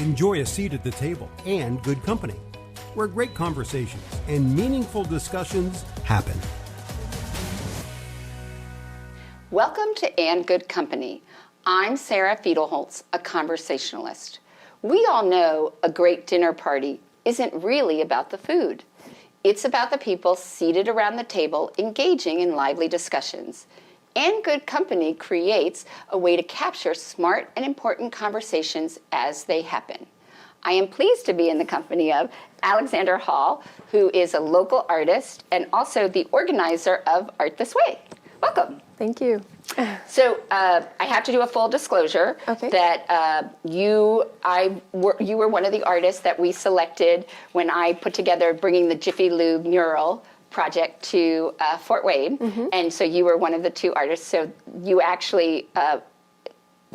Enjoy a seat at the table and good company, where great conversations and meaningful discussions happen. Welcome to And Good Company. I'm Sarah Fiedelholtz, a conversationalist. We all know a great dinner party isn't really about the food. It's about the people seated around the table engaging in lively discussions. And Good Company creates a way to capture smart and important conversations as they happen. I am pleased to be in the company of Alexandra Hall, who is a local artist and also the organizer of Art This Way. Welcome. Thank you. So I have to do a full disclosure that you were one of the artists that we selected when I put together bringing the Jiffy Lube mural project to Fort Wayne. And so you were one of the two artists. So you actually,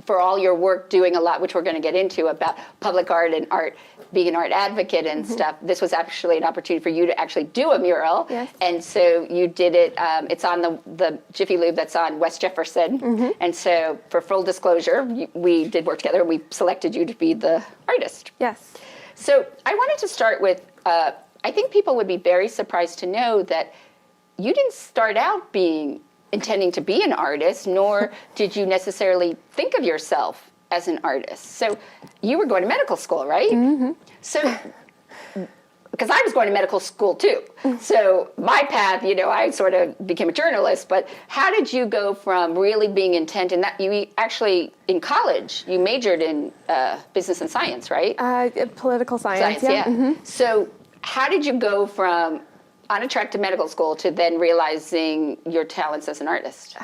for all your work doing a lot, which we're going to get into about public art and art, being an art advocate and stuff, this was actually an opportunity for you to actually do a mural. Yes. And so you did it, it's on the Jiffy Lube that's on West Jefferson. And so for full disclosure, we did work together. We selected you to be the artist. Yes. So I wanted to start with, I think people would be very surprised to know that you didn't start out intending to be an artist, nor did you necessarily think of yourself as an artist. So you were going to medical school, right? So, because I was going to medical school too. So my path, I sort of became a journalist, but how did you go from really being intent in that, you actually, in college, you majored in business and science, right? Political science, yeah. So how did you go from on a track to medical school to then realizing your talents as an artist?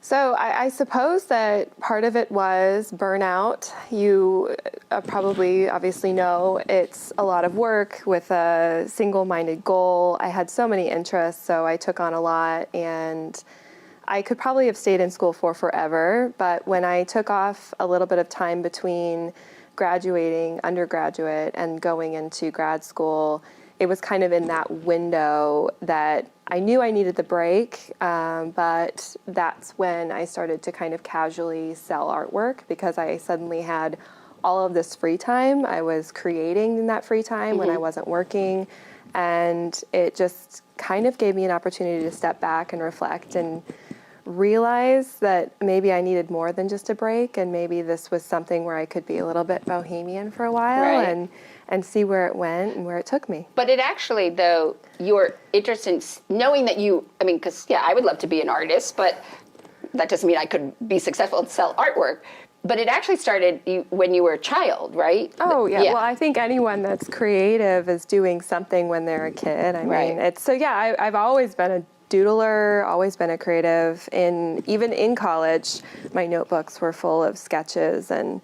So I suppose that part of it was burnout. You probably obviously know it's a lot of work with a single-minded goal. I had so many interests, so I took on a lot, and I could probably have stayed in school for forever, but when I took off a little bit of time between graduating undergraduate and going into grad school, it was kind of in that window that I knew I needed the break, but that's when I started to kind of casually sell artwork because I suddenly had all of this free time. I was creating in that free time when I wasn't working, and it just kind of gave me an opportunity to step back and reflect and realize that maybe I needed more than just a break, and maybe this was something where I could be a little bit bohemian for a while and see where it went and where it took me. But it actually, though, your interest in knowing that because, I would love to be an artist, but that doesn't mean I could be successful and sell artwork. But it actually started when you were a child, right? Oh, yeah. Well, I think anyone that's creative is doing something when they're a kid. I mean, I've always been a doodler, always been a creative. Even in college, my notebooks were full of sketches and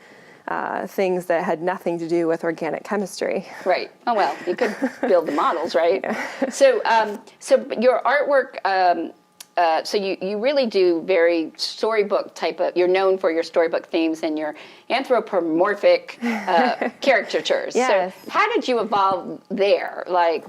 things that had nothing to do with organic chemistry. Right. Oh, well, you could build the models, right? Yeah. So your artwork, so you really do very storybook type of, you're known for your storybook themes and your anthropomorphic caricatures. Yes. So how did you evolve there? Like,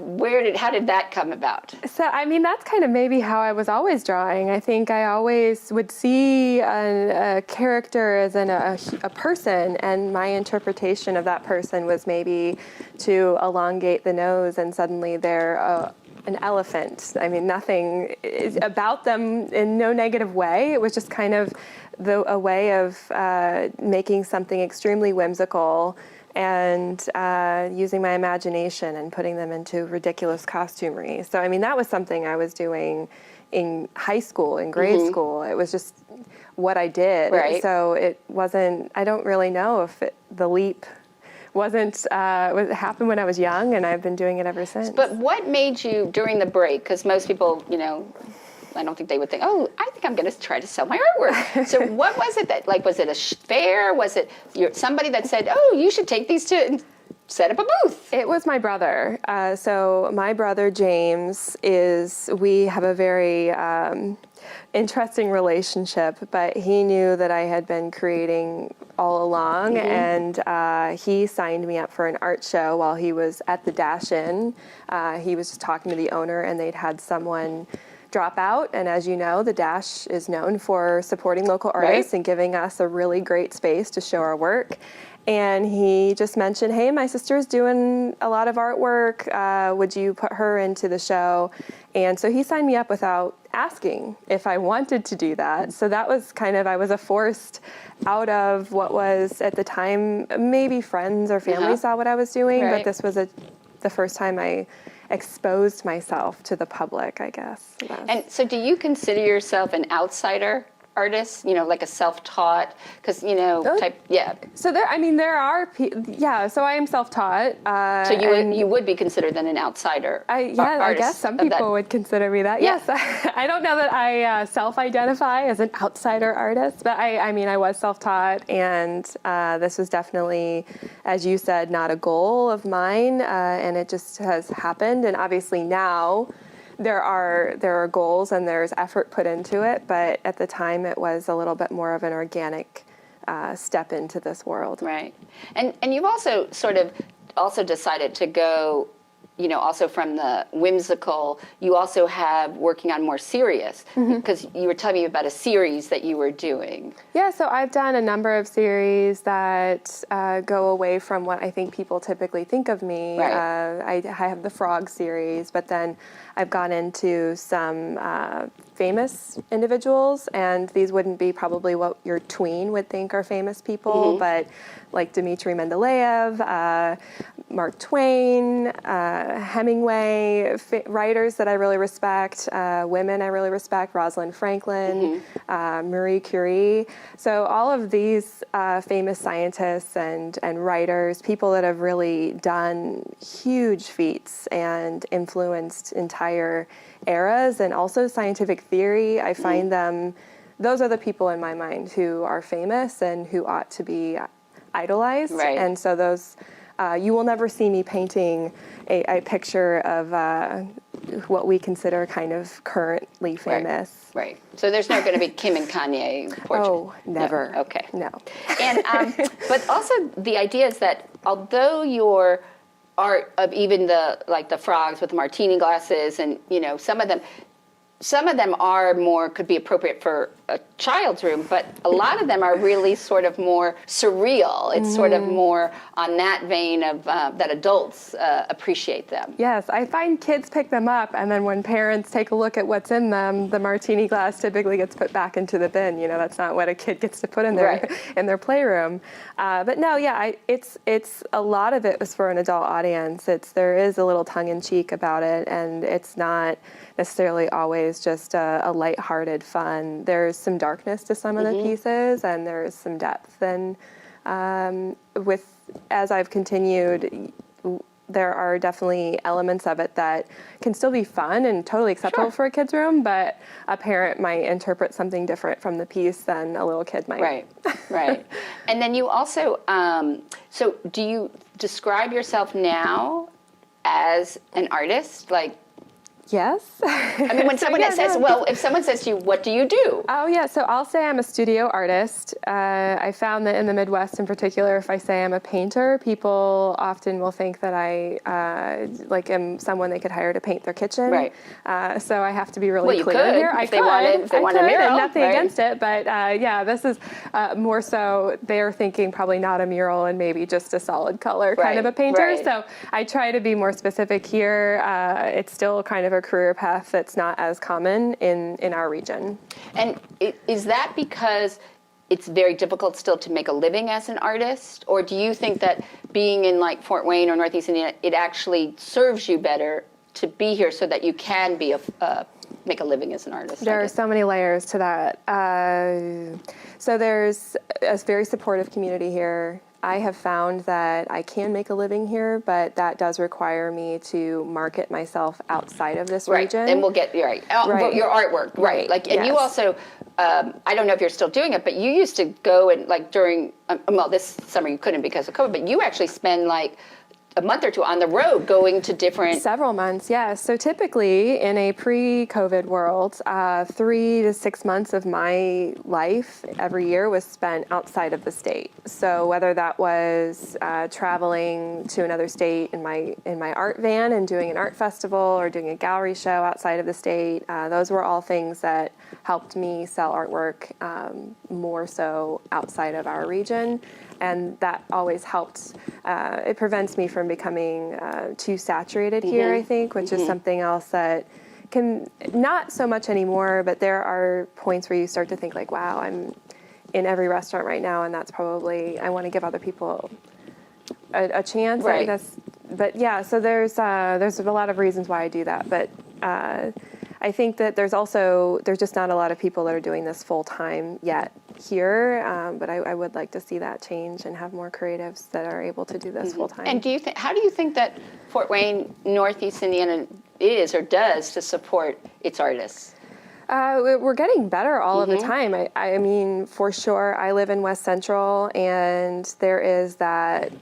how did that come about? So, that's kind of maybe how I was always drawing. I think I always would see a character as a person, and my interpretation of that person was maybe to elongate the nose, and suddenly they're an elephant. Nothing about them in no negative way. It was just kind of a way of making something extremely whimsical and using my imagination and putting them into ridiculous costumery. So, that was something I was doing in high school, in grade school. It was just what I did. Right. So it wasn't, I don't really know if the leap it happened when I was young, and I've been doing it ever since. But what made you, during the break, because most people, I don't think they would think, I think I'm going to try to sell my artwork. So what was it that, was it a fair? Was it somebody that said, you should take these to and set up a booth? It was my brother. So my brother, James, we have a very interesting relationship, but he knew that I had been creating all along, and he signed me up for an art show while he was at the Dash-In. He was just talking to the owner, and they'd had someone drop out. And as you know, the Dash is known for supporting local artists and giving us a really great space to show our work. And he just mentioned, hey, my sister's doing a lot of artwork. Would you put her into the show? And so he signed me up without asking if I wanted to do that. So that was I was forced out of what was at the time, maybe friends or family saw what I was doing, but this was the first time I exposed myself to the public, I guess. And so do you consider yourself an outsider artist, like a self-taught, because, So there are, so I am self-taught. So you would be considered then an outsider artist. I guess some people would consider me that. Yeah. Yes, I don't know that I self-identify as an outsider artist, but I was self-taught, and this was definitely, as you said, not a goal of mine, and it just has happened, and obviously now, there are goals and there's effort put into it, but at the time it was a little bit more of an organic step into this world. Right. And you've also sort of also decided to go, also from the whimsical, you also have working on more serious, because you were telling me about a series that you were doing. Yeah, so I've done a number of series that go away from what I think people typically think of me. Right. I have the Frog series, but then I've gone into some famous individuals, and these wouldn't be probably what your tween would think are famous people, but like Dmitri Mendeleev, Mark Twain, Hemingway, writers that I really respect, women I really respect, Rosalind Franklin, Marie Curie. So all of these famous scientists and writers, people that have really done huge feats and influenced entire eras, and also scientific theory, I find those are the people in my mind who are famous and who ought to be idolized. Right. And so those, you will never see me painting a picture of what we consider kind of currently famous. Right. So there's not going to be Kim and Kanye portraits. Oh, never. No. Okay. No. And but also the idea is that although your art of even the frogs with the martini glasses, and some of them are more, could be appropriate for a child's room, but a lot of them are really sort of more surreal. It's sort of more on that vein of that adults appreciate them. Yes, I find kids pick them up, and then when parents take a look at what's in them, the martini glass typically gets put back into the bin. That's not what a kid gets to put in their in their playroom. But no, it's a lot of it was for an adult audience. There is a little tongue-in-cheek about it, and it's not necessarily always just a lighthearted fun. There's some darkness to some of the pieces, and there's some depth. And as I've continued, there are definitely elements of it that can still be fun and totally acceptable for a kid's room, but a parent might interpret something different from the piece than a little kid might. Right. And then you also, so do you describe yourself now as an artist? Yes. I mean, when someone says, if someone says to you, what do you do? Oh, yeah. So I'll say I'm a studio artist. I found that in the Midwest in particular, if I say I'm a painter, people often will think that I am someone they could hire to paint their kitchen. Right. So I have to be really clear could, here. If they wanted a mural. And nothing against it. But this is more so they're thinking probably not a mural and maybe just a solid color kind of a painter. Right. So I try to be more specific here. It's still kind of a career path that's not as common in our region. And is that because it's very difficult still to make a living as an artist? Or do you think that being in Fort Wayne or Northeast Indiana, it actually serves you better to be here so that you can be make a living as an artist? There are so many layers to that. So there's a very supportive community here. I have found that I can make a living here, but that does require me to market myself outside of this region. And we'll get your artwork, right? And you also, I don't know if you're still doing it, but you used to go and during, this summer you couldn't because of COVID, but you actually spend a month or two on the road going to different... Several months, yes. So typically in a pre-COVID world, 3 to 6 months of my life every year was spent outside of the state. So whether that was traveling to another state in my art van and doing an art festival or doing a gallery show outside of the state, those were all things that helped me sell artwork more so outside of our region. And that always helped. It prevents me from becoming too saturated here, I think, which is something else that can, not so much anymore, but there are points where you start to think like, wow, I'm in every restaurant right now, and that's probably, I want to give other people a chance. Right. But yeah, so there's a lot of reasons why I do that. But I think that there's just not a lot of people that are doing this full time yet here, but I would like to see that change and have more creatives that are able to do this full time. And how do you think that Fort Wayne, Northeast Indiana is or does to support its artists? We're getting better all of the time. I mean, for sure, I live in West Central, and there is that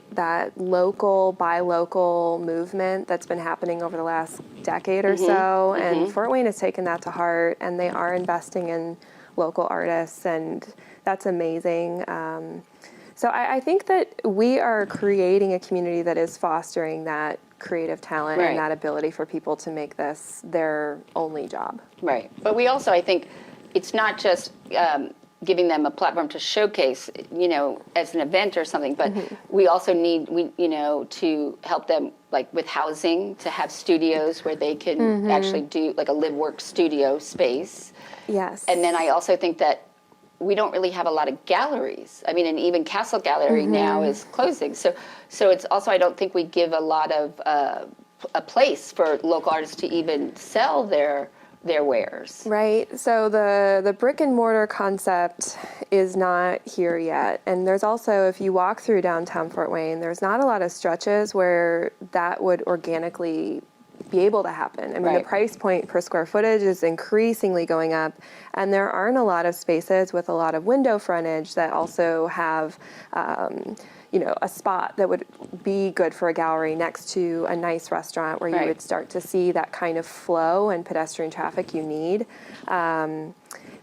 local, buy local movement that's been happening over the last decade or so, and Fort Wayne has taken that to heart, and they are investing in local artists, and that's amazing. So I think that we are creating a community that is fostering that creative talent and that ability for people to make this their only job. Right. But we also, I think, it's not just giving them a platform to showcase, as an event or something, but we also need, to help them, like with housing, to have studios where they can actually do like a live-work studio space. Yes. And then I also think that we don't really have a lot of galleries. I mean, and even Castle Gallery now is closing. So it's also, I don't think we give a lot of a place for local artists to even sell their wares. Right. So the brick and mortar concept is not here yet. And there's also, if you walk through downtown Fort Wayne, there's not a lot of stretches where that would organically be able to happen. I mean, the price point per square footage is increasingly going up, and there aren't a lot of spaces with a lot of window frontage that also have, a spot that would be good for a gallery next to a nice restaurant where you would start to see that kind of flow and pedestrian traffic you need.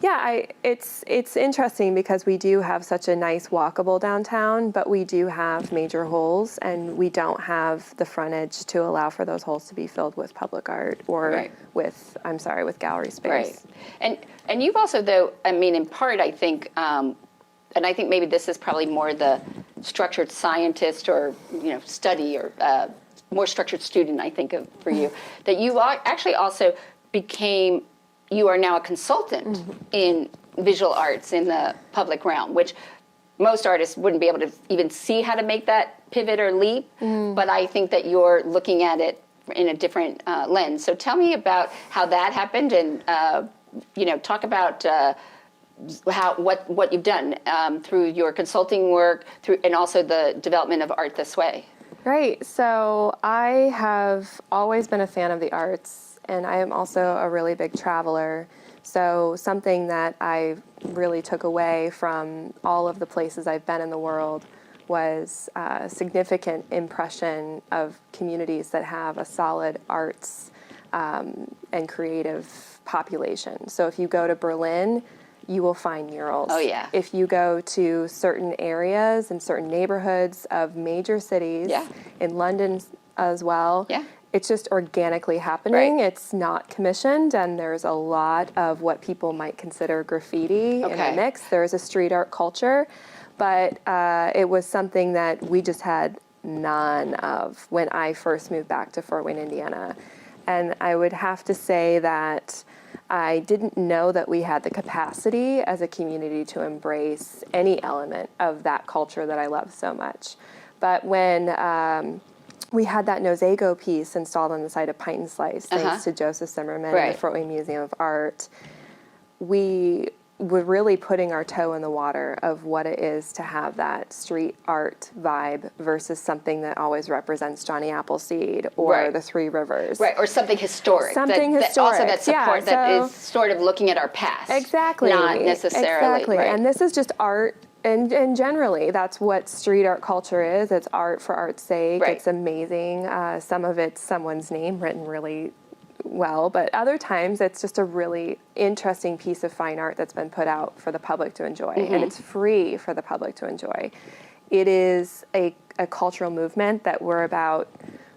It's interesting because we do have such a nice walkable downtown, but we do have major holes, and we don't have the frontage to allow for those holes to be filled with public art or with gallery space. Right. And you've also, though, I mean, in part, I think, and I think maybe this is probably more the structured scientist or, study or more structured student, I think, for you, that you actually also you are now a consultant in visual arts in the public realm, which most artists wouldn't be able to even see how to make that pivot or leap. But I think that you're looking at it in a different lens. So tell me about how that happened, and talk about what you've done through your consulting work, and also the development of Art This Way. Right. So I have always been a fan of the arts. And I am also a really big traveler. So something that I really took away from all of the places I've been in the world was a significant impression of communities that have a solid arts and creative population. So if you go to Berlin, you will find murals. Oh, yeah. If you go to certain areas and certain neighborhoods of major cities, in London as well, it's just organically happening. It's not commissioned, and there's a lot of what people might consider graffiti in the mix. There's a street art culture, but it was something that we just had none of when I first moved back to Fort Wayne, Indiana. And I would have to say that I didn't know that we had the capacity as a community to embrace any element of that culture that I love so much. But when we had that Nosego piece installed on the side of Pint and Slice, thanks to Joseph Zimmerman and the Fort Wayne Museum of Art. We were really putting our toe in the water of what it is to have that street art vibe versus something that always represents Johnny Appleseed or the Three Rivers. Right, or something historic. That also that support that is sort of looking at our past. Exactly. Not necessarily. Exactly. And this is just art And generally, that's what street art culture is. It's art for art's sake. Right. It's amazing. Some of it's someone's name written really well, but other times it's just a really interesting piece of fine art that's been put out for the public to enjoy, and it's free for the public to enjoy. It is a cultural movement that we're about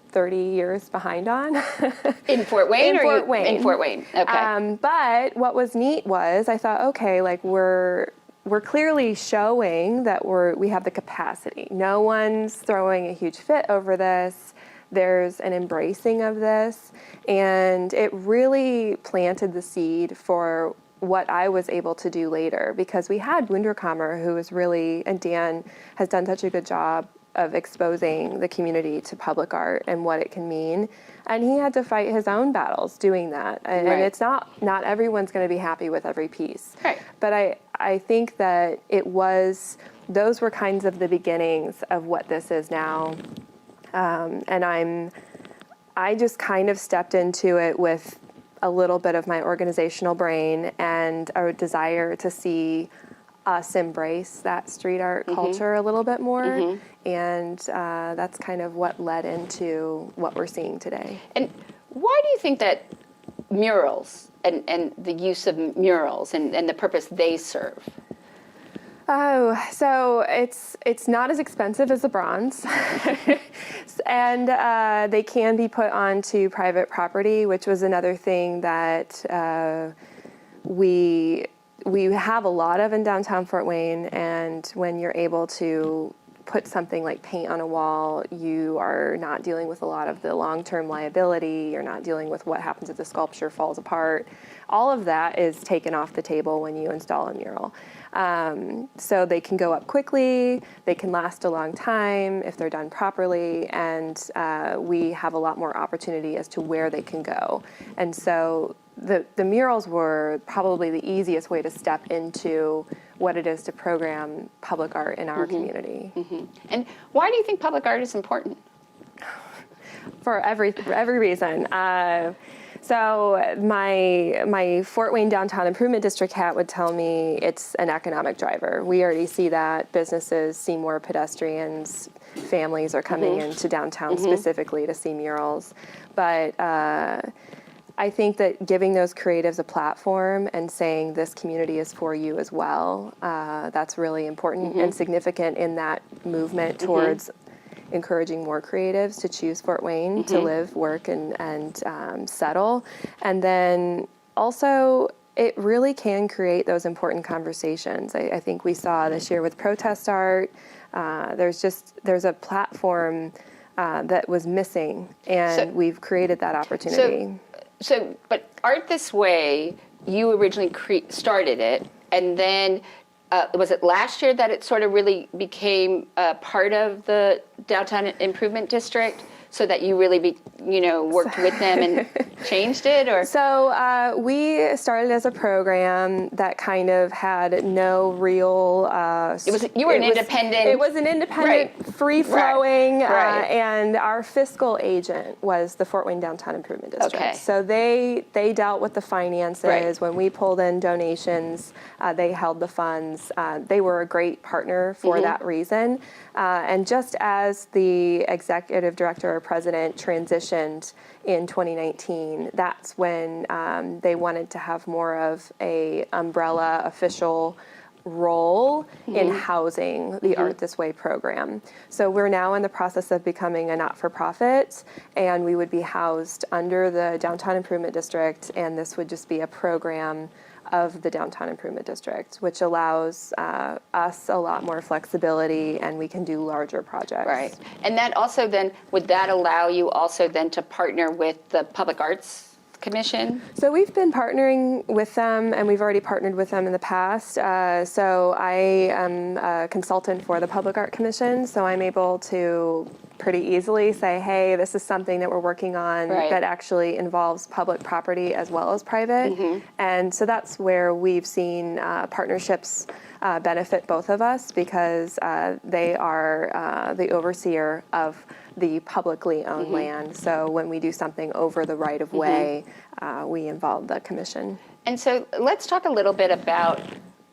30 years behind on. In Fort Wayne? In Fort Wayne. In Fort Wayne, okay. But what was neat was I thought, okay, like we're clearly showing that we have the capacity. No one's throwing a huge fit over this. There's an embracing of this, and it really planted the seed for what I was able to do later, because we had Wunderkammer, who was really, and Dan has done such a good job of exposing the community to public art and what it can mean. And he had to fight his own battles doing that. And it's not everyone's going to be happy with every piece. Right. But I think that those were kinds of the beginnings of what this is now. And I just kind of stepped into it with a little bit of my organizational brain and a desire to see us embrace that street art culture a little bit more. And that's kind of what led into what we're seeing today. And why do you think that murals and the use of murals and the purpose they serve? Oh, so it's not as expensive as the bronze, and they can be put onto private property, which was another thing that we have a lot of in downtown Fort Wayne. And when you're able to put something like paint on a wall, you are not dealing with a lot of the long-term liability. You're not dealing with what happens if the sculpture falls apart. All of that is taken off the table when you install a mural. So they can go up quickly, they can last a long time if they're done properly, and we have a lot more opportunity as to where they can go. And so the murals were probably the easiest way to step into what it is to program public art in our community. And why do you think public art is important? For every reason. So my Fort Wayne Downtown Improvement District hat would tell me it's an economic driver. We already see that businesses see more pedestrians, families are coming into downtown specifically to see murals. But I think that giving those creatives a platform and saying this community is for you as well, that's really important and significant in that movement towards encouraging more creatives to choose Fort Wayne to live, work, and settle. And then also, it really can create those important conversations. I think we saw this year with protest art, there's a platform that was missing, and we've created that opportunity. But Art This Way, you originally started it, and then was it last year that it sort of really became part of the Downtown Improvement District, so that you really worked with them and changed it? Or so we started as a program that kind of had no real. You were an independent. It was an independent, free-flowing, and our fiscal agent was the Fort Wayne Downtown Improvement District. Okay. So they dealt with the finances. Right. When we pulled in donations, they held the funds. They were a great partner for that reason. And just as the executive director or president transitioned in 2019, that's when they wanted to have more of a umbrella official role in housing the Art This Way program. So we're now in the process of becoming a not-for-profit, and we would be housed under the Downtown Improvement District, and this would just be a program of the Downtown Improvement District, which allows us a lot more flexibility, and we can do larger projects. Right. And that also then, would that allow you also then to partner with the Public Arts Commission? So we've been partnering with them, and we've already partnered with them in the past. So I am a consultant for the Public Art Commission, so I'm able to pretty easily say, hey, this is something that we're working on that actually involves public property as well as private. And so that's where we've seen partnerships benefit both of us, because they are the overseer of the publicly owned land. So when we do something over the right of way, we involve the commission. And so let's talk a little bit about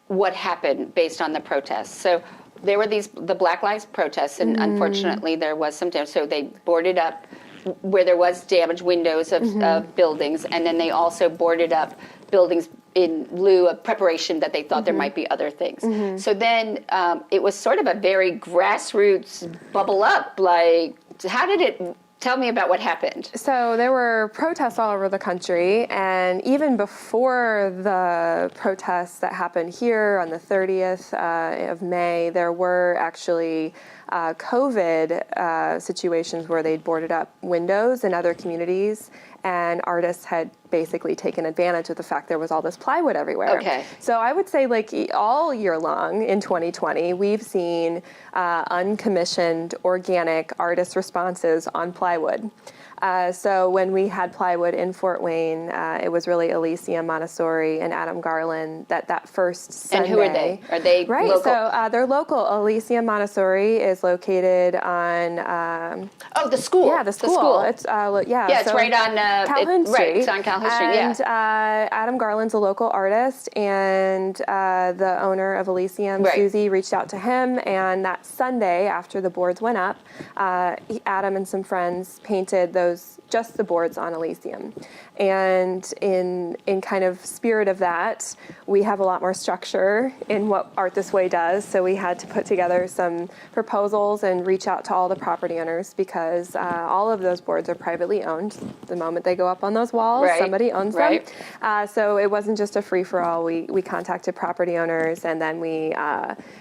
what happened based on the protests. So there were the Black Lives protests, and unfortunately there was some damage. So they boarded up where there was damaged windows of buildings, and then they also boarded up buildings in lieu of preparation that they thought there might be other things. So then it was sort of a very grassroots bubble up. Like, how did it? Tell me about what happened. So there were protests all over the country, and even before the protests that happened here on the 30th of May, there were actually COVID situations where they'd boarded up windows in other communities, and artists had basically taken advantage of the fact there was all this plywood everywhere. Okay. So I would say, like, all year long in 2020, we've seen uncommissioned organic artist responses on plywood. So when we had plywood in Fort Wayne, it was really Alicia Montessori and Adam Garland that first Sunday. And who are they? Are they right? local? So they're local. Alicia Montessori is located on. The school. Yeah, the school. It's Yeah, it's right on Calhoun Street. Right, it's on Calhoun Street. And Adam Garland's a local artist, and the owner of Elysium, Susie, reached out to him. And that Sunday, after the boards went up, Adam and some friends painted just the boards on Elysium. And in kind of spirit of that, we have a lot more structure in what Art This Way does. So we had to put together some proposals and reach out to all the property owners, because all of those boards are privately owned. The moment they go up on those walls, somebody owns them. So it wasn't just a free-for-all. We contacted property owners, and then we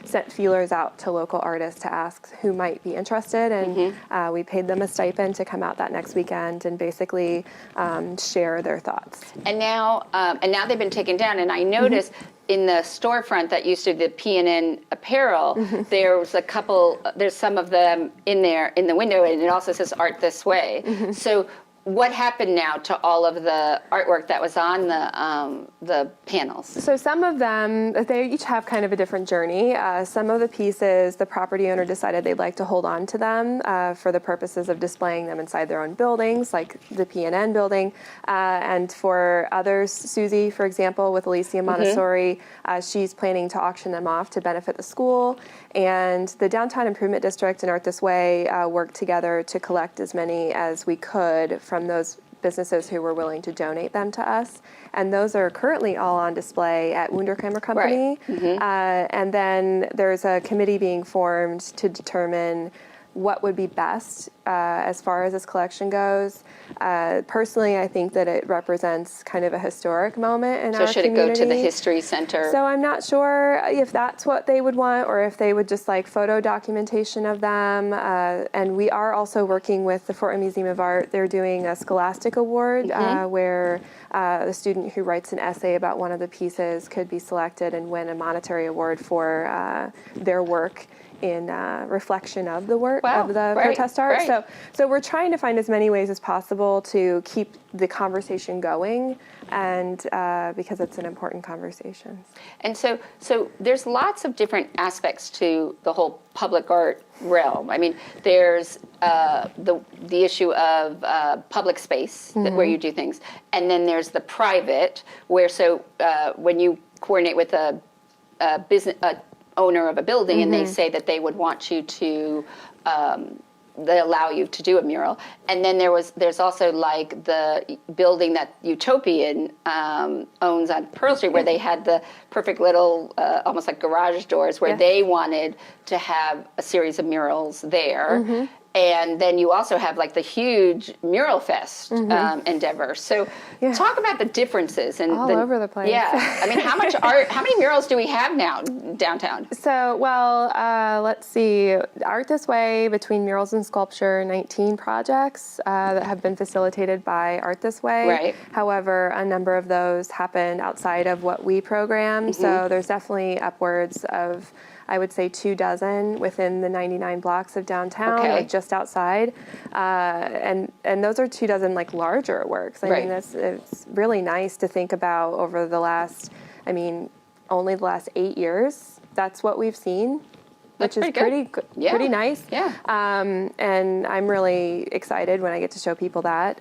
sent feelers out to local artists to ask who might be interested. And we paid them a stipend to come out that next weekend and basically share their thoughts. And now they've been taken down. And I noticed in the storefront that used to be the P&N Apparel, there's some of them in there in the window, and it also says Art This Way. So what happened now to all of the artwork that was on the panels? So some of them, they each have kind of a different journey. Some of the pieces, the property owner decided they'd like to hold on to them for the purposes of displaying them inside their own buildings, like the P&N building. And for others, Susie, for example, with Alicia Montessori, she's planning to auction them off to benefit the school. And the Downtown Improvement District and Art This Way worked together to collect as many as we could from those businesses who were willing to donate them to us. And those are currently all on display at Wunderheimer Company. And then there's a committee being formed to determine what would be best as far as this collection goes. Personally, I think that it represents kind of a historic moment in our community. So should it go to the History Center? So I'm not sure if that's what they would want, or if they would just like photo documentation of them. And we are also working with the Fort Wayne Museum of Art. They're doing a Scholastic Award where the student who writes an essay about one of the pieces could be selected and win a monetary award for their work in reflection of the work of the protest art. So we're trying to find as many ways as possible to keep the conversation going, and because it's an important conversation. And so there's lots of different aspects to the whole public art realm. I mean, there's the issue of public space where you do things, and then there's the private, where when you coordinate with a business owner of a building and they say that they would want you to they allow you to do a mural. And then there's also like the building that Utopian owns on Pearl Street, where they had the perfect little almost like garage doors where they wanted to have a series of murals there. And then you also have like the huge Mural Fest endeavor. So talk about the differences. And all over the place. Yeah. I mean, how many murals do we have now downtown? So, let's see. Art This Way, between murals and sculpture, 19 projects that have been facilitated by Art This Way. Right. However, a number of those happened outside of what we program. So there's definitely upwards of, I would say, 24 within the 99 blocks of downtown, like just outside. And those are 24 like larger works. I mean, it's really nice to think about over the last, only the last 8 years. That's what we've seen, which is pretty nice. Yeah. And I'm really excited when I get to show people that.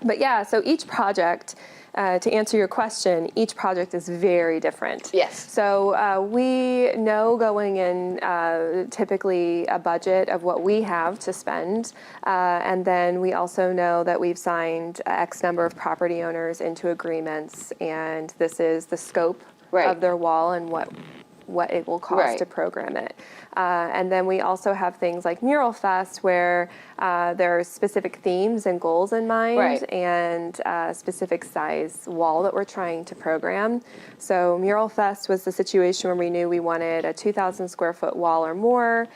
But yeah, so each project to answer your question, each project is very different. Yes. So we know going in typically a budget of what we have to spend, and then we also know that we've signed X number of property owners into agreements, and this is the scope of their wall and what it will cost to program it. And then we also have things like Mural Fest, where there are specific themes and goals in mind, and a specific size wall that we're trying to program. So Mural Fest was the situation where we knew we wanted a 2,000 square foot wall or more.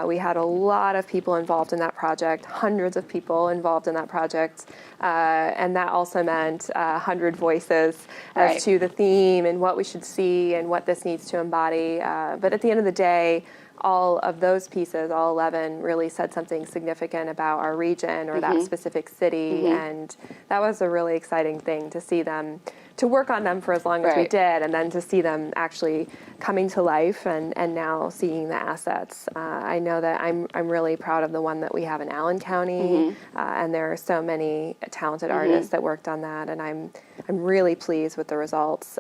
We had a lot of people involved in that project, hundreds of people involved in that project. And that also meant 100 voices as to the theme and what we should see and what this needs to embody. But at the end of the day, all of those pieces, all 11, really said something significant about our region or that specific city. And that was a really exciting thing to see them, to work on them for as long as we did, and then to see them actually coming to life and now seeing the assets. I know that I'm really proud of the one that we have in Allen County, and there are so many talented artists that worked on that, and I'm really pleased with the results.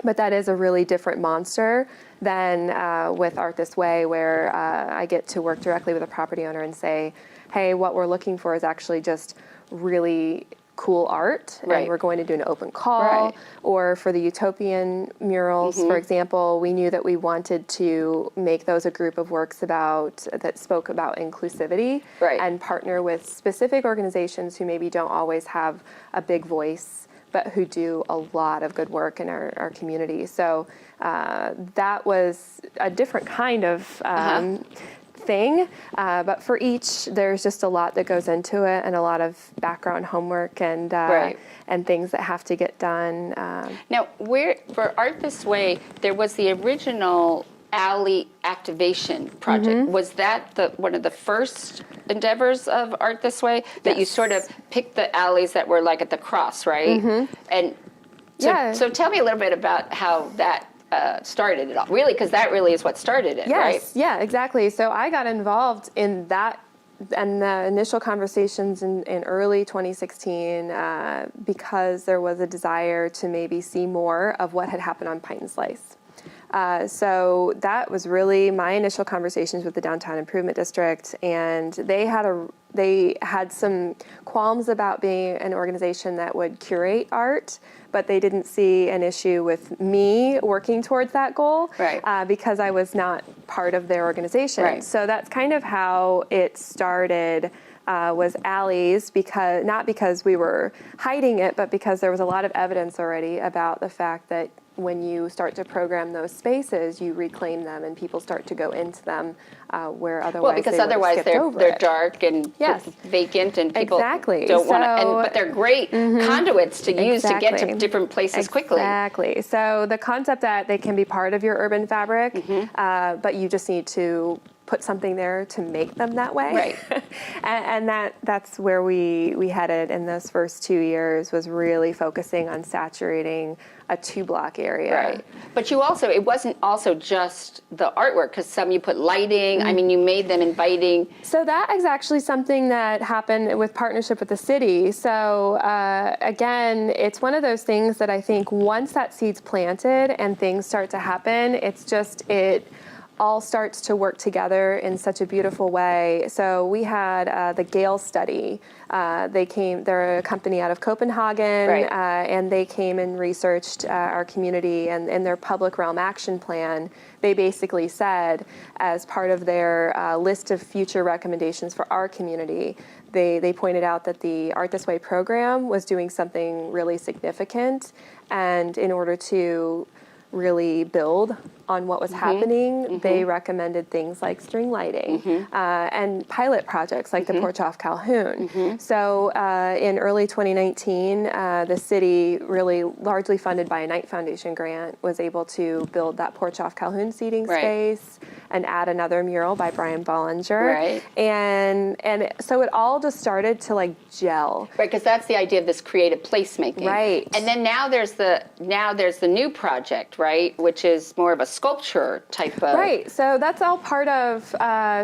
But that is a really different monster than with Art This Way, where I get to work directly with a property owner and say, hey, what we're looking for is actually just really cool art, and we're going to do an open call. Or for the Utopian murals, for example, we knew that we wanted to make those a group of works that spoke about inclusivity and partner with specific organizations who maybe don't always have a big voice, but who do a lot of good work in our community. So that was a different kind of thing, but for each, there's just a lot that goes into it, and a lot of background homework and things that have to get done. Now, for Art This Way, there was the original alley activation project. Was that one of the first endeavors of Art This Way, that you sort of picked the alleys that were like at the cross, right? And so tell me a little bit about how that started it all, really, because that really is what started it, right? Yeah, exactly. So I got involved in that and the initial conversations in early 2016 because there was a desire to maybe see more of what had happened on Pint and Slice. So that was really my initial conversations with the Downtown Improvement District, and they had some qualms about being an organization that would curate art, but they didn't see an issue with me working towards that goal because I was not part of their organization. So that's kind of how it started. Was alleys, not because we were hiding it, but because there was a lot of evidence already about the fact that when you start to program those spaces, you reclaim them and people start to go into them where otherwise because otherwise they're dark and vacant, and people don't want to. But they're great conduits to use to get to different places quickly. Exactly. So the concept that they can be part of your urban fabric, but you just need to put something there to make them that way. and that's where we headed in those first 2 years, was really focusing on saturating a 2-block area. But it wasn't also just the artwork, because some you put lighting, I mean, you made them inviting. So that is actually something that happened with partnership with the city. So again, it's one of those things that I think once that seed's planted and things start to happen, it all starts to work together in such a beautiful way. So we had the Gale study. They're a company out of Copenhagen, and they came and researched our community, and in their public realm action plan, they basically said, as part of their list of future recommendations for our community, they pointed out that the Art This Way program was doing something really significant, and in order to really build on what was happening, they recommended things like string lighting and pilot projects like the Porch Off Calhoun. So in early 2019, the city, really largely funded by a Knight Foundation grant, was able to build that Porch Off Calhoun seating space. an Add Another mural by Brian Bollinger. Right. And so it all just started to like gel. Right, because that's the idea of this creative placemaking. Right. And then now there's the new project, right, which is more of a sculpture type of. Right. So that's all part of.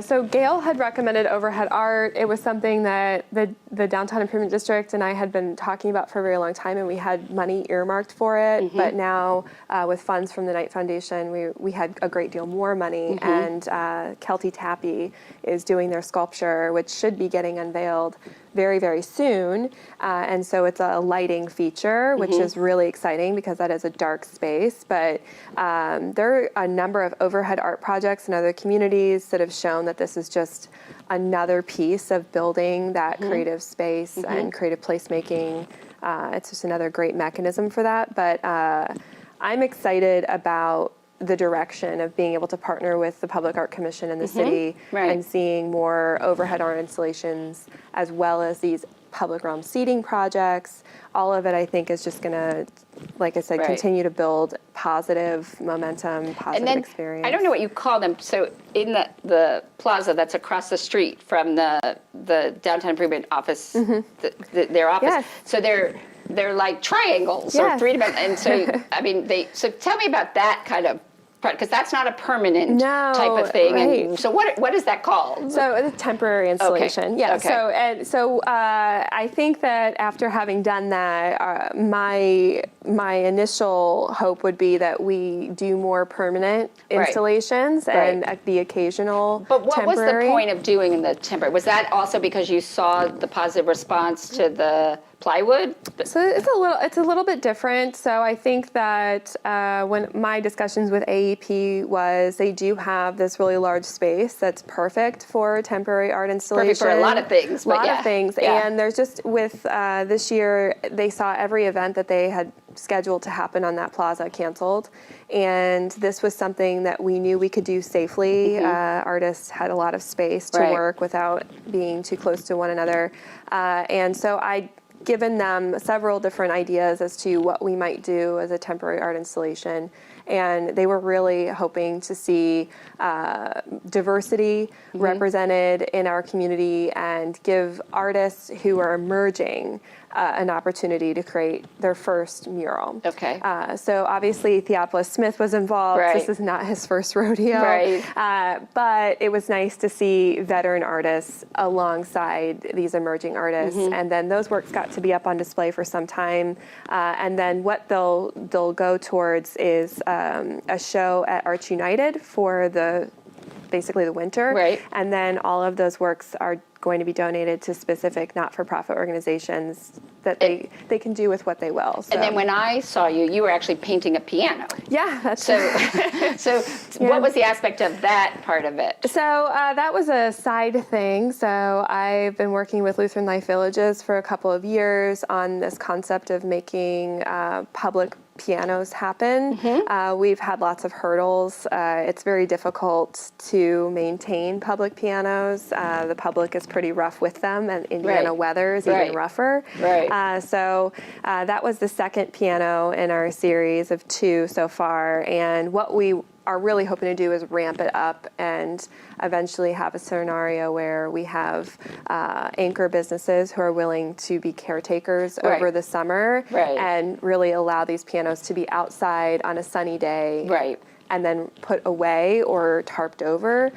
So Gail had recommended overhead art. It was something that the Downtown Improvement District and I had been talking about for a very long time, and we had money earmarked for it. But now, with funds from the Knight Foundation, we had a great deal more money, and Kelty Tappy is doing their sculpture, which should be getting unveiled very, very soon. And so it's a lighting feature, which is really exciting because that is a dark space. But there are a number of overhead art projects in other communities that have shown that this is just another piece of building that creative space and creative placemaking. It's just another great mechanism for that. But I'm excited about the direction of being able to partner with the Public Art Commission in the city and seeing more overhead art installations, as well as these public realm seating projects. All of it, I think, is just going to, like I said, continue to build positive momentum, positive experience. I don't know what you call them. So in the plaza that's across the street from the Downtown Improvement office, their office. Yes. So they're like triangles or three-dimensional. And so, I mean, so tell me about that kind of, because that's not a permanent type of thing. Right. And so what is that called? So it's a temporary installation. Okay. Yeah. Okay. So I think that after having done that, my initial hope would be that we do more permanent installations and the occasional. But what temporary. was the point of doing the temporary? Was that also because you saw the positive response to the plywood? So it's a little bit different. So I think that when my discussions with AEP was, they do have this really large space that's perfect for temporary art installation. Perfect for a lot of things. A lot of things. Yeah. And there's just, with this year, they saw every event that they had scheduled to happen on that plaza canceled. And this was something that we knew we could do safely. Artists had a lot of space to work without being too close to one another. And so I given them several different ideas as to what we might do as a temporary art installation. And they were really hoping to see diversity represented in our community and give artists who are emerging an opportunity to create their first mural. Okay. So obviously Theophilus Smith was involved. Right. This is not his first rodeo. Right. But it was nice to see veteran artists alongside these emerging artists. And then those works got to be up on display for some time. And then what they'll go towards is a show at Arts United for basically the winter. Right. And then all of those works are going to be donated to specific not-for-profit organizations that they can do with what they will. So. And then when I saw you were actually painting a piano. Yeah, that's so. What was the aspect of that part of it? So that was a side thing. So I've been working with Lutheran Life Villages for a couple of years on this concept of making public pianos happen. We've had lots of hurdles. It's very difficult to maintain public pianos. The public is pretty rough with them, and Indiana weather is even rougher. So that was the second piano in our series of 2 so far. And what we are really hoping to do is ramp it up and eventually have a scenario where we have anchor businesses who are willing to be caretakers over the summer and really allow these pianos to be outside on a sunny day and then put away or tarped over.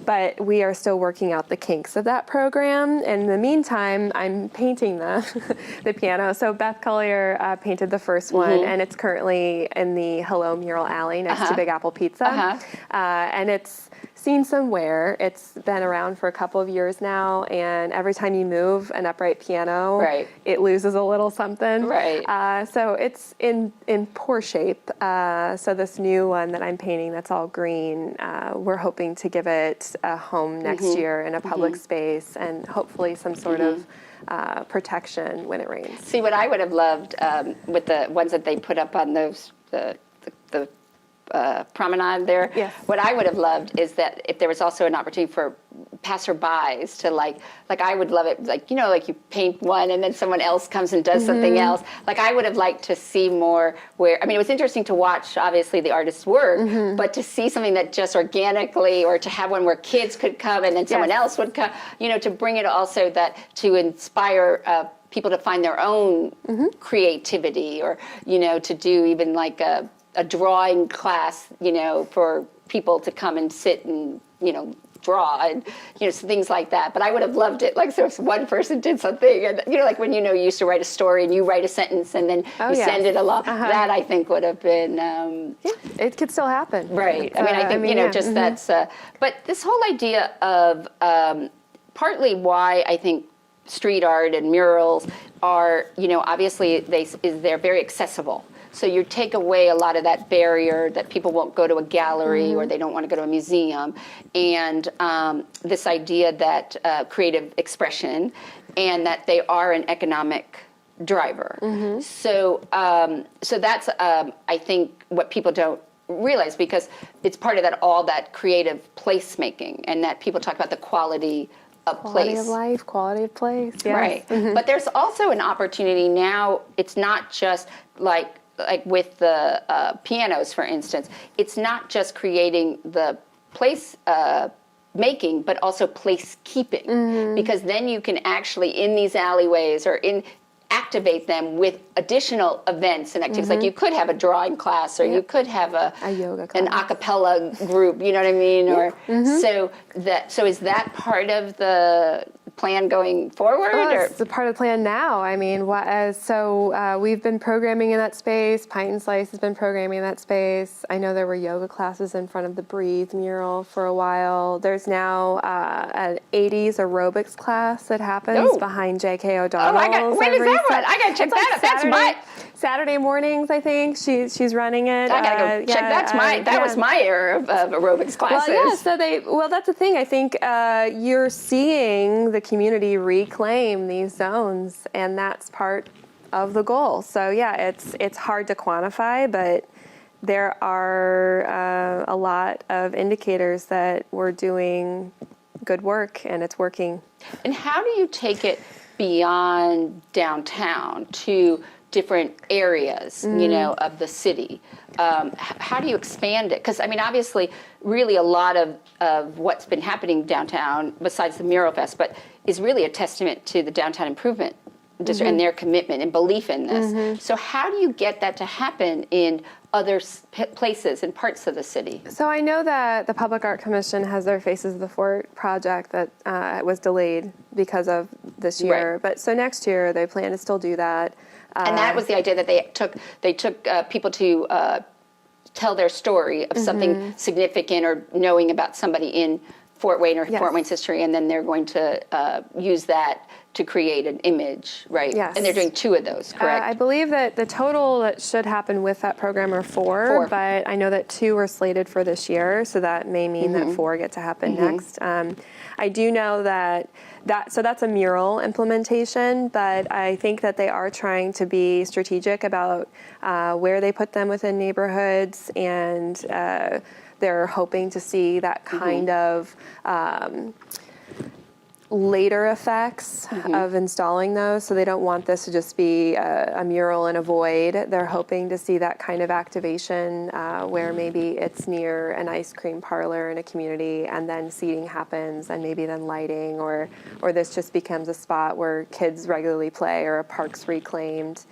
But we are still working out the kinks of that program. In the meantime, I'm painting the piano. So Beth Collier painted the first one, and it's currently in the Hello Mural Alley next to Big Apple Pizza. And it's seen some wear. It's been around for a couple of years now, and every time you move an upright piano, it loses a little something. So it's in poor shape. So this new one that I'm painting that's all green, we're hoping to give it a home next year in a public space and hopefully some sort of protection when it rains. See, what I would have loved with the ones that they put up on those the promenade there, what I would have loved is that if there was also an opportunity for passerbys to like I would love it, like, like you paint one and then someone else comes and does something else. Like I would have liked to see more where, I mean, it was interesting to watch, obviously, the artist's work, but to see something that just organically, or to have one where kids could come and then someone else would come, to bring it also that to inspire people to find their own creativity, or, to do even like a drawing class, for people to come and sit and, draw and, things like that. But I would have loved it. Like, so if one person did something and, like when, you used to write a story and you write a sentence and then you send it along, that I think would have been... it could still happen. Right. I think, just that's... but this whole idea of partly why I think street art and murals are, obviously they're very accessible. So you take away a lot of that barrier that people won't go to a gallery or they don't want to go to a museum, and this idea that creative expression, and that they are an economic driver. So that's I think what people don't realize, because it's part of all that creative placemaking, and that people talk about the quality of Quality of life, quality of place. Yes. Right. But there's also an opportunity now. It's not just like with the pianos, for instance. It's not just creating the place making, but also place keeping, because then you can actually, in these alleyways or activate them with additional events and activities. Like you could have a drawing class, or you could have a yoga class, an a cappella group, you know what I mean? Or so is that part of the plan going forward? It's a part of the plan now. I mean, we've been programming in that space. Pint and Slice has been programming in that space. I know there were yoga classes in front of the Breathe mural for a while. There's now an 80s aerobics class that happens behind J.K. O'Donnell's. When is that one? I gotta check that out. That's Saturday mornings, I think. She's running it. I gotta go check. That was my era of aerobics classes. Well, that's the thing. I think you're seeing the community reclaim these zones, and that's part of the goal. So it's hard to quantify, but there are a lot of indicators that we're doing good work and it's working. And how do you take it beyond downtown to different areas, of the city? How do you expand it? Because, obviously, really a lot of what's been happening downtown, besides the Mural Fest, but is really a testament to the downtown improvement district and their commitment and belief in this. So how do you get that to happen in other places and parts of the city? So I know that the Public Art Commission has their Faces of the Fort project that was delayed because of this year. Right. But so next year they plan to still do that. And that was the idea, that they took people to tell their story of something significant or knowing about somebody in Fort Wayne or Fort Wayne's history, and then they're going to use that to create an image, right? Yes. And they're doing 2 of those, correct? I believe that the total that should happen with that program are 4, but I know that 2 are slated for this year, so that may mean that 4 get to happen next. I do know so that's a mural implementation, but I think that they are trying to be strategic about where they put them within neighborhoods, and they're hoping to see that kind of later effects of installing those. So they don't want this to just be a mural in a void. They're hoping to see that kind of activation where maybe it's near an ice cream parlor in a community, and then seating happens, and maybe then lighting, or this just becomes a spot where kids regularly play, or a park's reclaimed.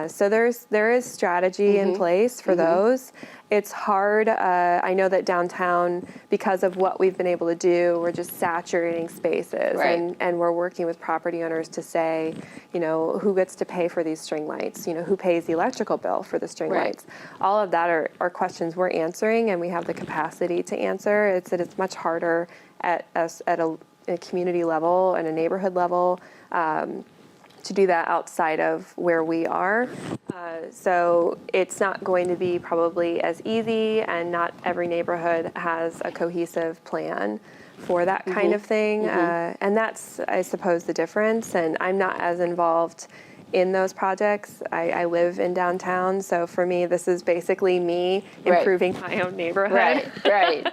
So there is strategy in place for those. It's hard. I know that downtown, because of what we've been able to do, we're just saturating spaces, and we're working with property owners to say, who gets to pay for these string lights? Who pays the electrical bill for the string lights? All of that are questions we're answering, and we have the capacity to answer. It's that it's much harder at a community level and a neighborhood level to do that outside of where we are. So it's not going to be probably as easy, and not every neighborhood has a cohesive plan for that kind of thing. And that's, I suppose, the difference. And I'm not as involved in those projects. I live in downtown, so for me, this is basically me Right. improving my own neighborhood. Right.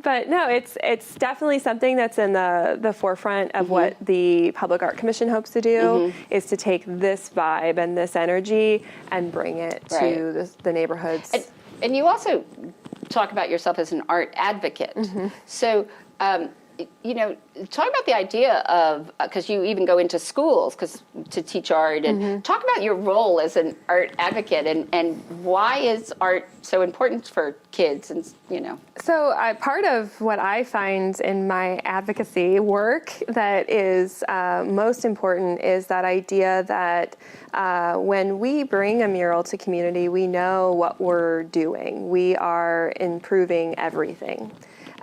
But no, it's definitely something that's in the forefront of what the Public Art Commission hopes to do, is to take this vibe and this energy and bring it to the neighborhoods. And you also talk about yourself as an art advocate. So, talk about the idea of, because you even go into schools to teach art, and talk about your role as an art advocate, and why is art so important for kids, and So part of what I find in my advocacy work that is most important is that idea that when we bring a mural to community, we know what we're doing. We are improving everything.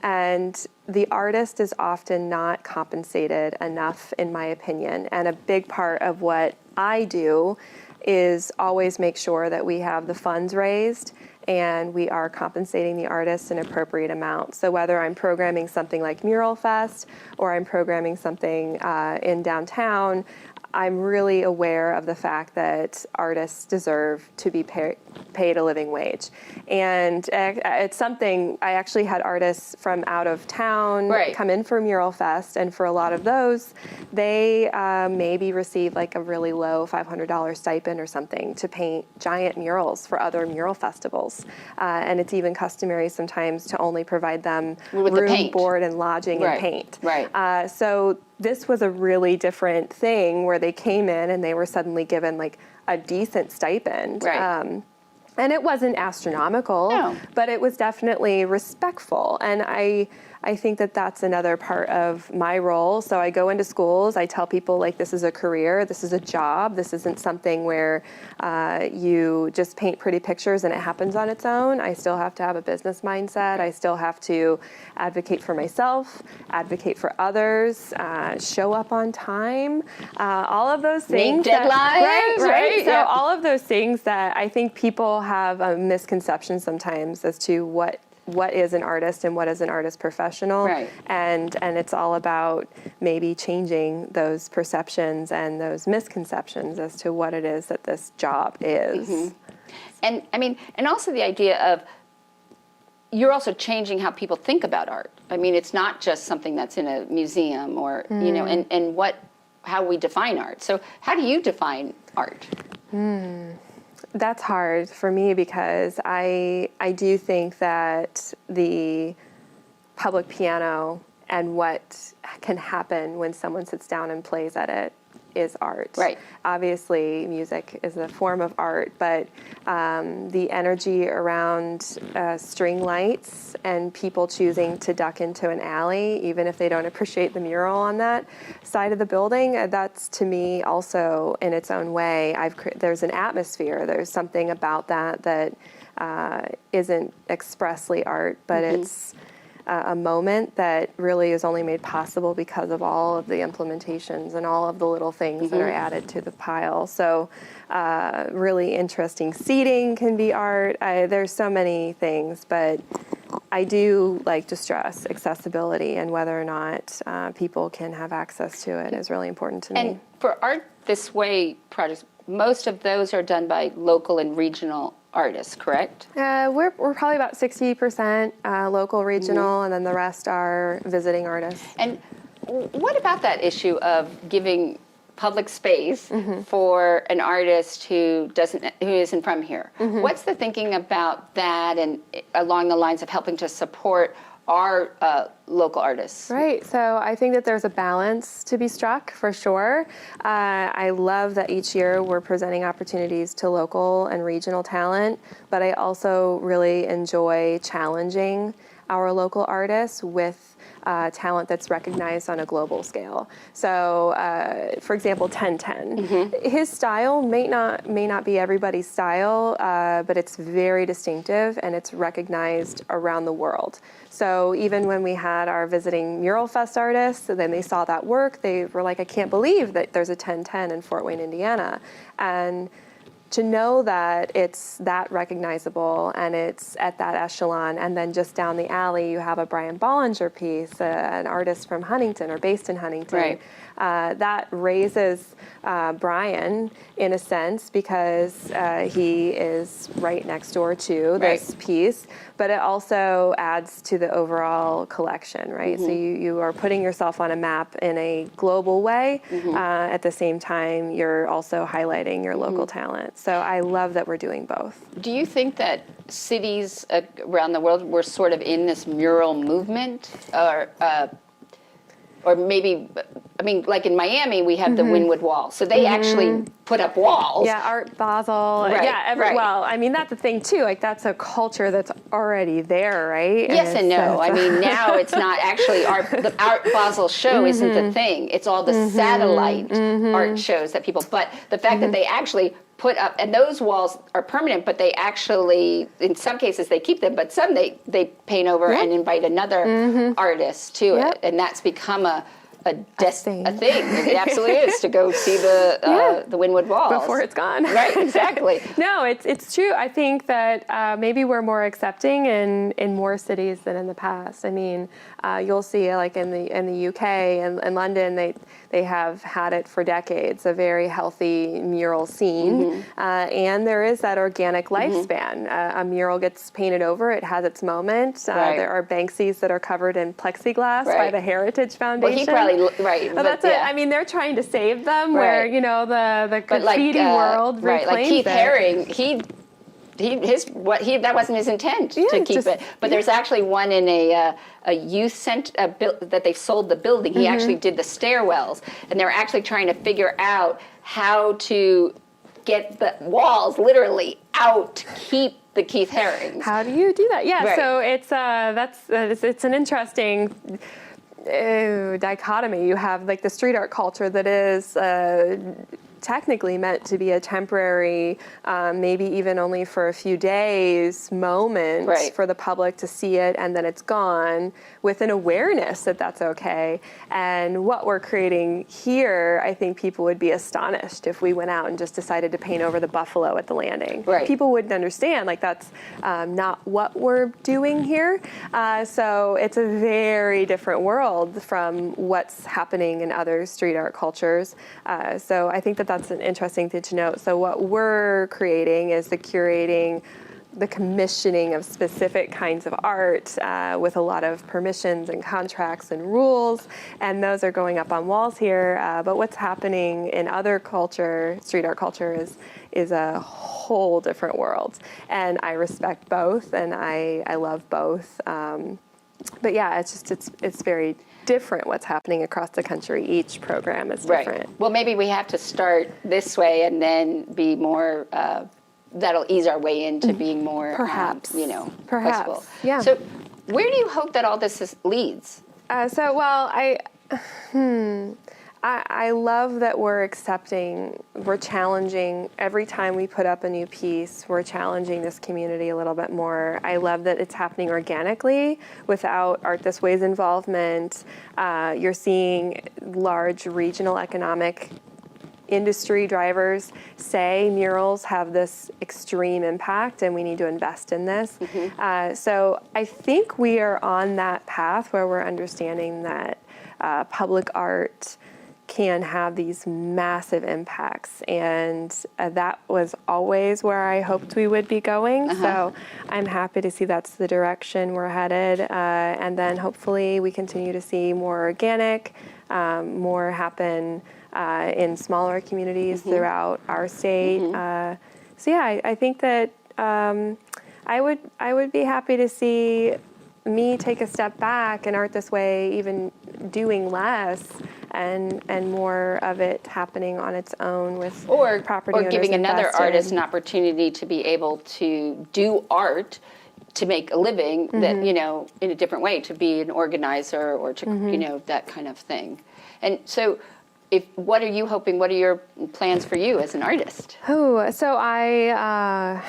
And the artist is often not compensated enough, in my opinion. And a big part of what I do is always make sure that we have the funds raised and we are compensating the artists an appropriate amount. So whether I'm programming something like Mural Fest or I'm programming something in downtown, I'm really aware of the fact that artists deserve to be paid a living wage. And it's something, I actually had artists from out of town come in for Mural Fest, and for a lot of those, they maybe receive like a really low $500 stipend or something to paint giant murals for other mural festivals. And it's even customary sometimes to only provide them with room, board, and lodging and paint. So this was a really different thing where they came in and they were suddenly given like a decent stipend. And it wasn't astronomical, but it was definitely respectful. And I think that that's another part of my role. So I go into schools, I tell people like this is a career, this is a job, this isn't something where you just paint pretty pictures and it happens on its own. I still have to have a business mindset. I still have to advocate for myself, advocate for others, show up on time, all of those things. Meet deadlines, right? So all of those things that I think people have a misconception sometimes as to what is an artist and what is an artist professional. And it's all about maybe changing those perceptions and those misconceptions as to what it is that this job is. And I mean, and also the idea of you're also changing how people think about art. I mean, it's not just something that's in a museum or, and how we define art. So how do you define art? That's hard for me because I do think that the public piano and what can happen when someone sits down and plays at it is art. Obviously, music is a form of art, but the energy around string lights and people choosing to duck into an alley, even if they don't appreciate the mural on that side of the building, that's to me also in its own way. There's an atmosphere. There's something about that isn't expressly art, but it's a moment that really is only made possible because of all of the implementations and all of the little things that are added to the pile. So really interesting seating can be art. There's so many things, but I do like to stress accessibility, and whether or not people can have access to it is really important to me. And for Art This Way projects, most of those are done by local and regional artists, correct? We're probably about 60% local, regional, and then the rest are visiting artists. And what about that issue of giving public space for an artist who isn't from here? What's the thinking about that, and along the lines of helping to support our local artists? Right, so I think that there's a balance to be struck for sure. I love that each year we're presenting opportunities to local and regional talent, but I also really enjoy challenging our local artists with talent that's recognized on a global scale. So, for example, 1010. His style may not be everybody's style, but it's very distinctive and it's recognized around the world. So even when we had our visiting Mural Fest artists, and then they saw that work, they were like, I can't believe that there's a 1010 in Fort Wayne, Indiana. And to know that it's that recognizable and it's at that echelon, and then just down the alley you have a Brian Bollinger piece, an artist from Huntington or based in Huntington. Right. That raises Brian in a sense because he is right next door to this piece, but it also adds to the overall collection, right? So you are putting yourself on a map in a global way. At the same time, you're also highlighting your local talent. So I love that we're doing both. Do you think that cities around the world were sort of in this mural movement, or maybe, I mean, like in Miami, we have the Wynwood Wall. So they actually put up walls. Yeah, Art Basel. Right, Yeah, well, I mean, that's the thing, too. Like, that's a culture that's already there, right? Yes and no. I mean, now it's not actually the Art Basel show isn't the thing. It's all the satellite art shows that people, but the fact that they actually put up, and those walls are permanent, but they actually, in some cases, they keep them, but some they paint over and invite another artist to it, and that's become a thing. It absolutely is, to go see the Wynwood Walls before it's gone. Right, exactly. No, it's true. I think that maybe we're more accepting in more cities than in the past. I mean, you'll see, like in the UK and London, they have had it for decades, a very healthy mural scene, and there is that organic lifespan. A mural gets painted over; it has its moment. There are Banksys that are covered in plexiglass by the Heritage Foundation. Well, he probably Well, that's it. I mean, they're trying to save them, where the graffiti world reclaims like Keith it. Haring, that wasn't his intent to keep it. But there's actually one in a youth center that they've sold the building. He actually did the stairwells, and they're actually trying to figure out how to get the walls literally out to keep the Keith Harings. How do you do that? Yeah, Right. So it's an interesting dichotomy. You have like the street art culture that is technically meant to be a temporary, maybe even only for a few days moment for the public to see it, and then it's gone, with an awareness that that's okay. And what we're creating here, I think people would be astonished if we went out and just decided to paint over the buffalo at the landing. Right. People wouldn't understand, like that's not what we're doing here. So it's a very different world from what's happening in other street art cultures. So I think that's an interesting thing to note. So what we're creating is the curating, the commissioning of specific kinds of art with a lot of permissions and contracts and rules, and those are going up on walls here. But what's happening in other culture, street art culture, is a whole different world. And I respect both, and I love both. But yeah, it's very different what's happening across the country. Each program is different. Well, maybe we have to start this way and then be more, that'll ease our way into being more, perhaps. Flexible. Yeah. So where do you hope that all this leads? I love that we're challenging, every time we put up a new piece, we're challenging this community a little bit more. I love that it's happening organically without Art This Way's involvement. You're seeing large regional economic industry drivers say murals have this extreme impact and we need to invest in this. So I think we are on that path where we're understanding that public art can have these massive impacts, and that was always where I hoped we would be going. So I'm happy to see that's the direction we're headed, and then hopefully we continue to see more organic, more happen in smaller communities throughout our state. So yeah, I think that I would be happy to see me take a step back and Art This Way even doing less and more of it happening on its own with property owners or giving another invested. artist an opportunity to be able to do art to make a living that in a different way, to be an organizer or to that kind of thing. And so what are you hoping, what are your plans for you as an artist? So I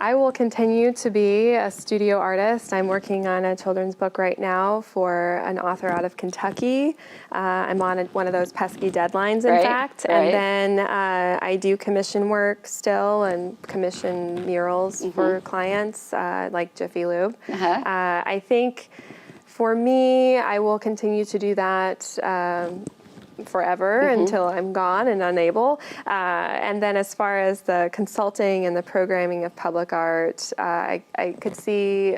I will continue to be a studio artist. I'm working on a children's book right now for an author out of Kentucky. I'm on one of those pesky deadlines, in fact. Right. And then I do commission work still and commission murals for clients like Jiffy Lube. I think for me, I will continue to do that forever until I'm gone and unable. And then as far as the consulting and the programming of public art, I could see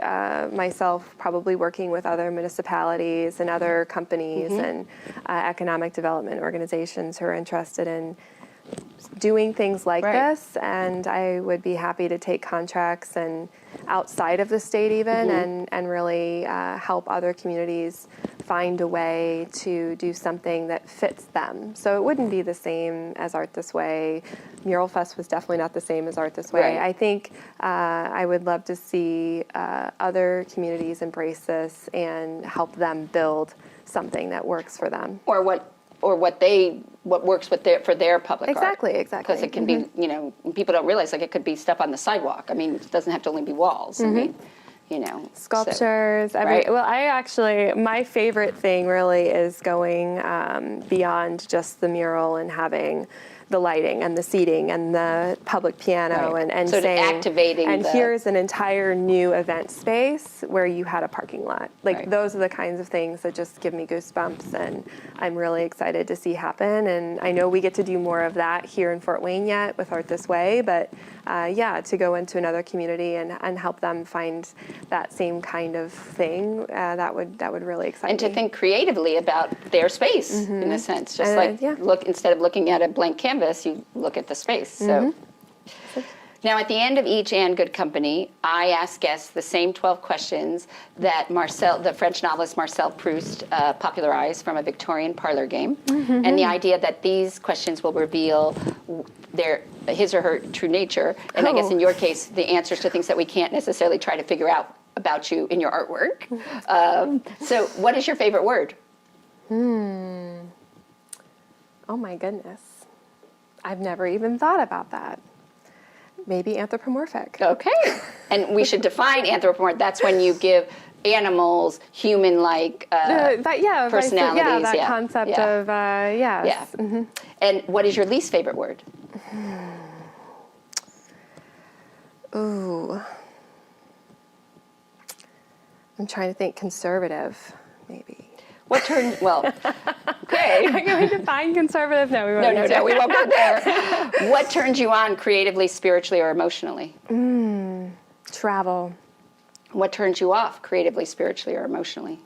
myself probably working with other municipalities and other companies and economic development organizations who are interested in doing things like this, and I would be happy to take contracts and outside of the state even and really help other communities find a way to do something that fits them. So it wouldn't be the same as Art This Way. Mural Fest was definitely not the same as Art This Way. I think I would love to see other communities embrace this and help them build something that works for them. Or what works for their public art. Exactly. Because it can be, people don't realize, like, it could be stuff on the sidewalk. I mean, it doesn't have to only be walls. I mean, sculptures. So, well, my favorite thing really is going beyond just the mural and having the lighting and the seating and the public piano and so saying, activating and here's an entire new event space where you had a parking lot. Like those are the kinds of things that just give me goosebumps, and I'm really excited to see happen. And I know we get to do more of that here in Fort Wayne yet with Art This Way, but to go into another community and help them find that same kind of thing, that would really excite me. And to think creatively about their space, in a sense. Just instead of looking at a blank canvas, you look at the space. So now at the end of each And Good Company, I ask guests the same 12 questions that the French novelist Marcel Proust popularized from a Victorian parlor game. And the idea that these questions will reveal his or her true nature. And I guess in your case, the answers to things that we can't necessarily try to figure out about you in your artwork. So what is your favorite word? Oh my goodness. I've never even thought about that. Maybe anthropomorphic. Okay. And we should define anthropomorphic. That's when you give animals human-like personalities. That concept of, yes. Yeah. And what is your least favorite word? Ooh. I'm trying to think. Conservative, maybe. What turns, okay. Can we define conservative? No, we won't. No, we won't go there. What turns you on creatively, spiritually, or emotionally? Travel. What turns you off creatively, spiritually, or emotionally?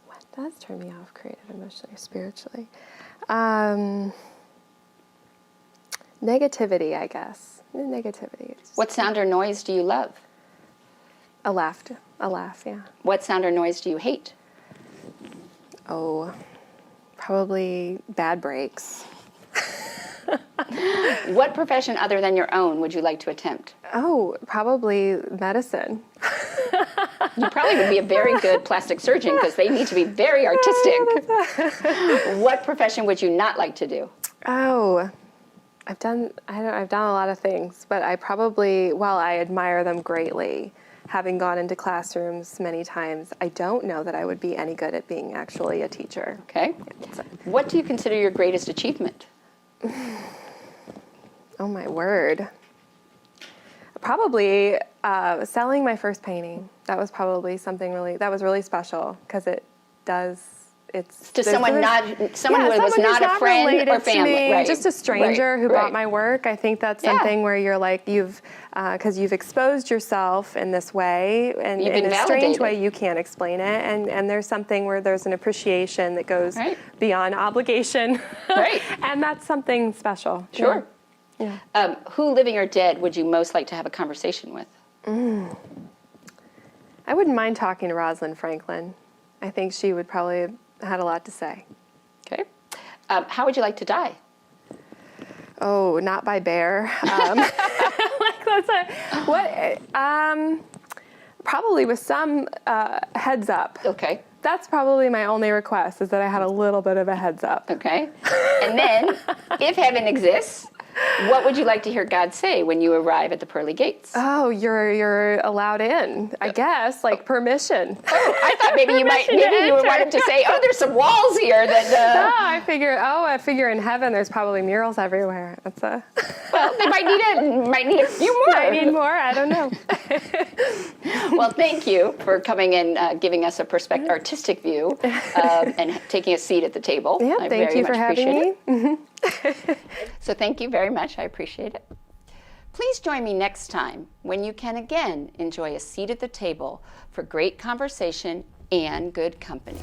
What does turn me off creatively, emotionally, or spiritually? Negativity, I guess. Negativity. What sound or noise do you love? A laugh, yeah. What sound or noise do you hate? Oh, probably bad breaks. What profession other than your own would you like to attempt? Oh, probably medicine. You probably would be a very good plastic surgeon because they need to be very artistic. What profession would you not like to do? Oh, I've done a lot of things, but I admire them greatly. Having gone into classrooms many times, I don't know that I would be any good at being actually a teacher. Okay. What do you consider your greatest achievement? Oh my word. Probably selling my first painting. That was probably something really special because it's to someone who was not a friend or family, just a stranger who bought my work. I think that's something where you're like because you've exposed yourself in this way, and in a strange way you can't explain it, and there's something where there's an appreciation that goes beyond obligation, and that's something special. Sure. Yeah. Who, living or dead, would you most like to have a conversation with? I wouldn't mind talking to Rosalind Franklin. I think she would probably have had a lot to say. Okay. How would you like to die? Oh, not by bear. Probably with some heads up. Okay. That's probably my only request, is that I had a little bit of a heads up. Okay. And then, if heaven exists, What would you like to hear God say when you arrive at the pearly gates? Oh, you're allowed in, I guess, like permission. Oh, I thought maybe you wanted to say, oh, there's some walls here that. No, I figure in heaven there's probably murals everywhere. That's Well, they might need a few more. Might need more. I don't know. Well, thank you for coming and giving us a artistic view and taking a seat at the table. Yeah, I thank very you for much having me. So thank you very much. I appreciate it. Please join me next time when you can again enjoy a seat at the table for great conversation and good company.